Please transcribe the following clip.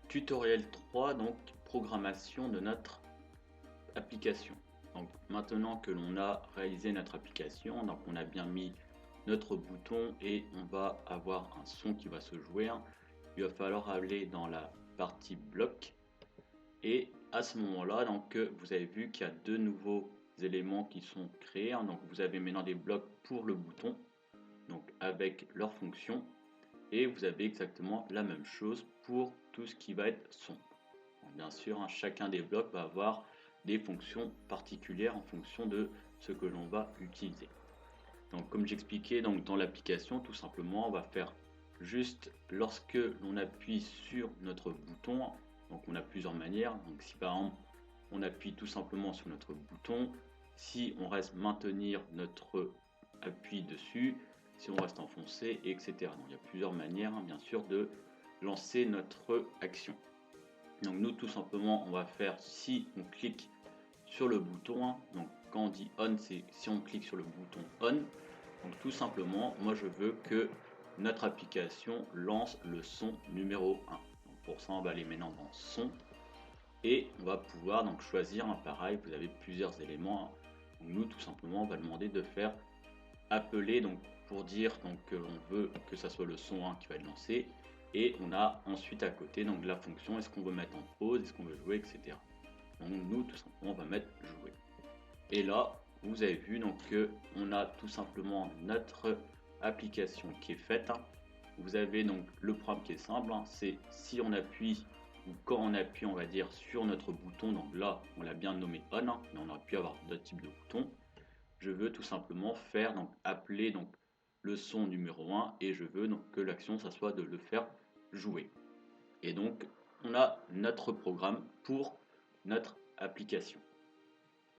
Tutoriel 3, donc programmation de notre application. Donc maintenant que l'on a réalisé notre application, donc on a bien mis notre bouton et on va avoir un son qui va se jouer. Il va falloir aller dans la partie bloc et à ce moment-là, donc vous avez vu qu'il y a deux nouveaux éléments qui sont créés. Donc vous avez maintenant des blocs pour le bouton, donc avec leur fonction, et vous avez exactement la même chose pour tout ce qui va être son. Donc, bien sûr, chacun des blocs va avoir des fonctions particulières en fonction de ce que l'on va utiliser. Donc comme j'expliquais dans l'application, tout simplement on va faire juste lorsque l'on appuie sur notre bouton. Donc on a plusieurs manières. Donc si par exemple on appuie tout simplement sur notre bouton, si on reste maintenir notre appui dessus, si on reste enfoncé, etc. Donc il y a plusieurs manières bien sûr de lancer notre action. Donc nous tout simplement on va faire si on clique sur le bouton. Donc quand on dit on, c'est si on clique sur le bouton on. Donc tout simplement moi je veux que notre application lance le son numéro 1. Donc pour ça on va aller maintenant dans son et on va pouvoir donc choisir pareil, vous avez plusieurs éléments. Donc nous tout simplement on va demander de faire appeler, donc pour dire donc on veut que ça soit le son 1 qui va être lancé, et on a ensuite à côté donc la fonction, est-ce qu'on veut mettre en pause, est-ce qu'on veut jouer, etc. Donc nous tout simplement on va mettre jouer. Et là vous avez vu donc on a tout simplement notre application qui est faite. Vous avez donc le programme qui est simple, c'est si on appuie ou quand on appuie on va dire sur notre bouton, donc là on l'a bien nommé on, mais on aurait pu avoir d'autres types de boutons. Je veux tout simplement faire donc appeler donc le son numéro 1 et je veux donc que l'action ça soit de le faire jouer. Et donc on a notre programme pour notre application.